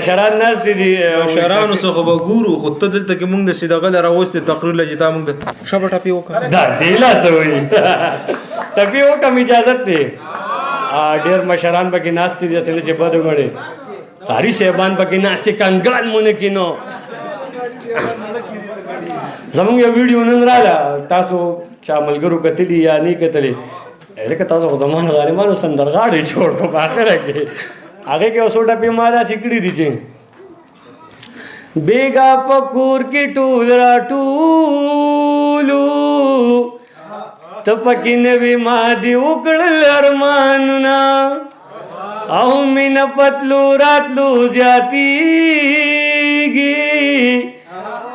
مشران ناس دي مشرانو څخه به ګورو خو ته دلته کې موږ د سیدغه راوستې تقریر لږ تا موږ د شبه ټپي وکړه دا دیلا سوي ټپي وکم اجازه دی ډېر مشران پکې ناست دي چې بد وګړي قاری صاحبان پکې ناست کنګال مونږ کینو زمونږ یو ویډیو نن رااله تاسو چا ملګرو کتلی یا نه کتلی لکه تاسو خدمان غالمانو سندرغاړي جوړ کو په اخره کې هغه کې اوسوټه په ماده سکړی دي چې بیگا پکور کې ټول را ټولو تپکی نوی ما دی وکړل ارمانونه او مین پتلو راتلو زیاتیږي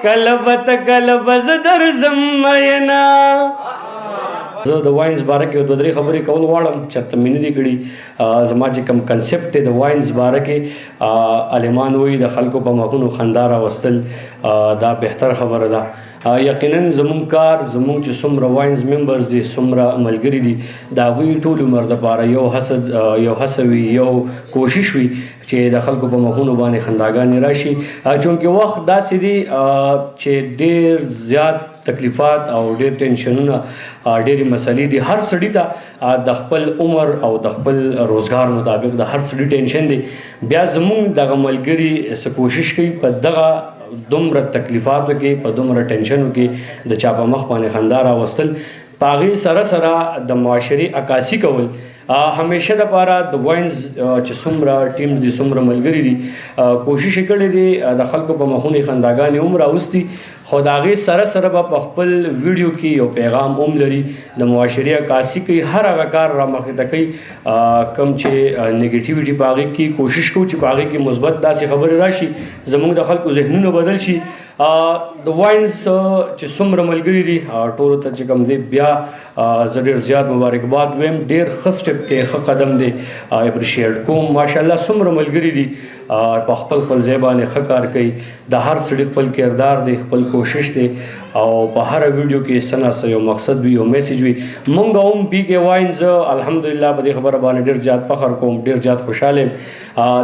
کلبت کلبز در زمینا زه د واینز باره کې دوه درې خبرې کول غواړم چېرته مې نه دي کړي زما چې کوم کنسپټ دی د واینز باره کې عالمان وایي د خلکو په مخونو خندا راوستل دا بهتر خبره ده یقینا زمونږ کار زمونږ چې څومره واینز ممبرز دي څومره ملګري دي د هغوی ټول عمر دپاره یو هڅه وي یو کوشش وي چې د خلکو په مخونو باندې خنداګانې راشي چونکې وخت داسې دی چې ډېر زیات تکلیفات او ډېر ټینشنونه ډېرې مسلې دي هر سړي ته د خپل عمر او د خپل روزګار مطابق د هر سړي ټینشن دی بیا زمونږ دغه ملګري څه کوشش کوي په دغه دومره تکلیفاتو کې په دومره ټینشنو کې د چا په مخ باندې خندا راوستل په هغې سره سره د معاشري عکاسي کول همیشه دپاره د واینز چې څومره ټیم دي څومره ملګري دي کوشش یې کړی دی د خلکو په مخونو خنداګانې هم راوستي خو د هغې سره سره به په خپل ویډیو کې یو پیغام هم لري د معاشري عکاسي کوي هر هغه کار رامخې ته کوي کوم چې نیګیټیویټي په هغې کې کوشش کوو چې په هغې کې مثبت داسې خبرې راشي زموږ د خلکو ذهنونه بدل شي د واینز چې څومره ملګري دي ټولو ته چې کوم دی بیا زه ډېر زیات مبارکباد وایم ډېر ښه سټپ دی ښه قدم دی اپریشیټ کوم ماشاءالله څومره ملګري دي په خپل ځای باندې ښه کار کوي د هر سړي خپل کردار دی خپل کوشش دی او په هر ویډیو کې څه نه څه یو مقصد وي یو میسیج وي مونږ هم پی کې واینز الحمدلله په دې خبره باندې ډېر زیات فخر کوم ډېر زیات خوشحاله یم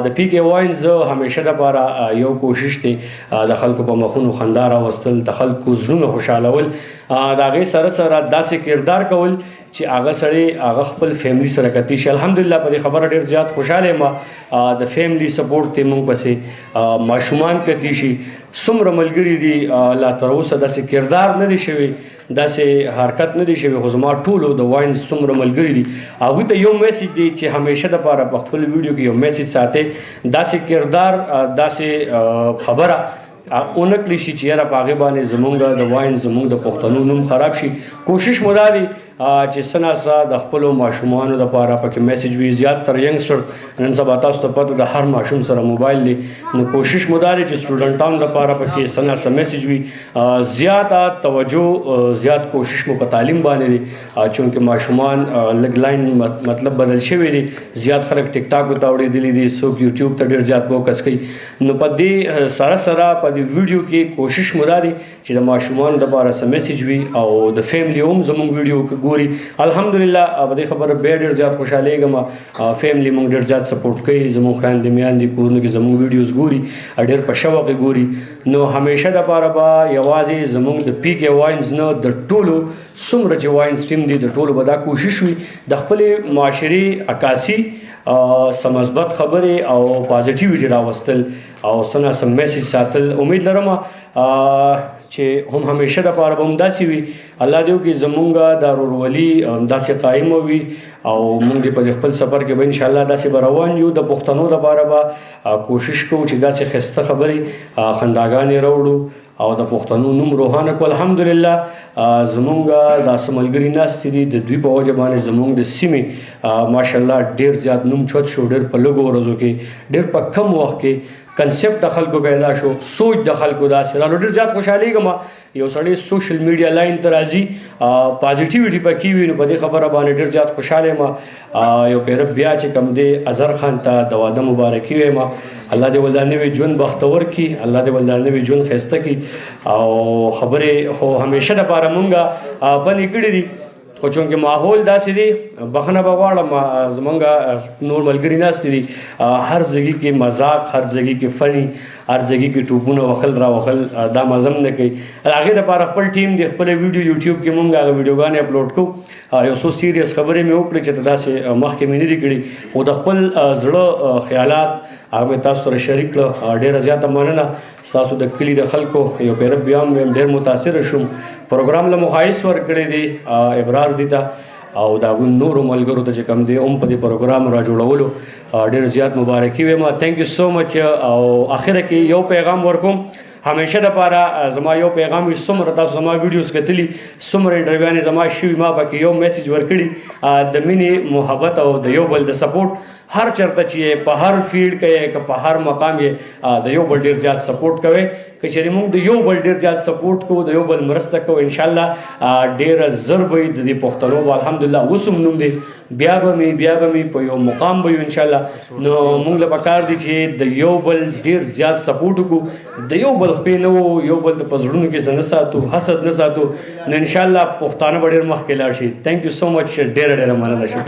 د پی کې واینز همیشه دپاره یو کوشش دی د خلکو په مخونو خندا راوستل د خلکو زړونه خوشحالول د هغې سره سره داسې کردار کول چې هغه سړی هغه خپل فیملی سره کتی شي الحمدلله په دې خبره ډېر زیات خوشحاله یم د فیملی سپورټ ته موږ پسې ماشومان کتی شي څومره ملګري دي لا تر اوسه داسې کردار نه دی شوی داسې حرکت نه دی شوی خو زما ټولو د واینز څومره ملګري دي هغوی ته یو میسیج دی چې همیشه دپاره په خپل ویډیو کې یو میسیج ساتئ داسې کردار داسې خبره اونه کړی شي چې یاره په هغې باندې زمونږ د واین زمونږ د پښتنو نوم خراب شي کوشش مو دا دی چې څه ناڅه د خپلو ماشومانو دپاره پکې میسیج وي زیاتتر ینګسټر نن سبا تاسو ته پته د هر ماشوم سره موبایل دی نو کوشش مو دا دی چې سټوډنټانو دپاره پکې څه ناڅه میسیج وي زیاته توجه زیات کوشش مو په تعلیم باندې دی چونکې ماشومان لږ لاین مطلب بدل شوی دی زیات خلک ټیک ټاک ته اورېدلي دي څوک یوټیوب ته ډېر زیات فوکس کوي نو په دې سره سره په دې ویډیو کې کوشش مو دا دی چې د ماشومانو دپاره څه میسیج وي او د فیملی هم زموږ ویډیو کې ګوري الحمدلله په دې خبره بیا ډېر زیات خوشحالېږم فیملی موږ ډېر زیات سپورټ کوي زموږ خویندې میندې کورونو کې زموږ ویډیوز ګوري ډېر په شوق یې ګوري نو همیشه دپاره به یوازې زموږ د پی کې واینز نه د ټولو څومره چې واینز ټیم دي د ټولو به دا کوشش وي د خپلې معاشري عکاسي څه مثبت خبرې او پازیټیویټي راوستل او څه نه څه میسیج ساتل امید لرم چې هم همیشه دپاره به هم داسې وي الله دې وکړي زمونږ دا ورورولي داسې قایمه وي او موږ دې په خپل سفر کې به انشاءالله داسې به روان یو د پښتنو دپاره به کوشش کوو چې داسې ښایسته خبرې خنداګانې راوړو او د پښتنو نوم روښانه کړو الحمدلله زمونږ داسې ملګري ناستې دي د دوی په وجه باندې زمونږ د سیمې ماشاءالله ډېر زیات نوم چوت شو ډېر په لږو ورځو کې ډېر په کم وخت کې کنسپټ د خلکو پیدا شو سوچ د خلکو داسې رالو ډېر زیات خوشحالېږم یو سړی سوشل میډیا لاین ته راځي پازیټیویټي پکې وي نو په دې خبره باندې ډېر زیات خوشحاله یم یو پیره بیا چې کوم دی اظهر خان ته د واده مبارکي وایم الله دې ولدا نوی ژوند بختور کړي الله دې ولدا نوی ژوند ښایسته کړي او خبرې خو همیشه دپاره مونږ بنې کړې دي خو چونکې ماحول داسې دی بخښنه به غواړم زمونږ نور ملګري ناست دي هر ځګي کې مذاق هر ځګي کې فني هر ځګي کې ټوپونه وخل را وخل دا مزم نه کوي هغې دپاره خپل ټیم د خپل ویډیو یوټیوب کې مونږ هغه ویډیوګانې اپلوډ کوو یو څو سیریس خبرې مې وکړې چې ته داسې مخکې مې نه دي کړي خو د خپل زړه خیالات هغه مې تاسو سره شریک کړه ډېره زیاته مننه ستاسو د کلي د خلکو یو پیره بیا هم ډېر متاثره شوم پروګرام له مخایس ورکړی دی ابرار دي ته او د هغوی نورو ملګرو ته چې کوم دی هم په دې پروګرام را جوړولو ډېر زیات مبارکي وایم تھینک یو سو مچ او اخره کې یو پیغام ورکوم همیشه دپاره زما یو پیغام وي څومره تاسو زما ویډیوز کتلي څومره انټرویوانې زما شوي ما پکې یو میسیج ورکړي د مینې محبت او د یو بل د سپورټ هر چرته چې په هر فیلډ کې که په هر مقام یې د یو بل ډېر زیات سپورټ کوئ که چېرې موږ د یو بل ډېر زیات سپورټ کوو د یو بل مرسته کوو انشاءالله ډېره زر به د دې پښتنو به الحمدلله اوس هم نوم دی بیا به مې په یو مقام به یو انشاءالله نو موږ له پکار دي چې د یو بل ډېر زیات سپورټ وکړو د یو بل خپې نه وو یو بل ته په زړونو کې څه نه ساتو حسد نه ساتو نو انشاءالله پښتانه به ډېر مخکې لاړ شي تھینک یو سو مچ ډېره مننه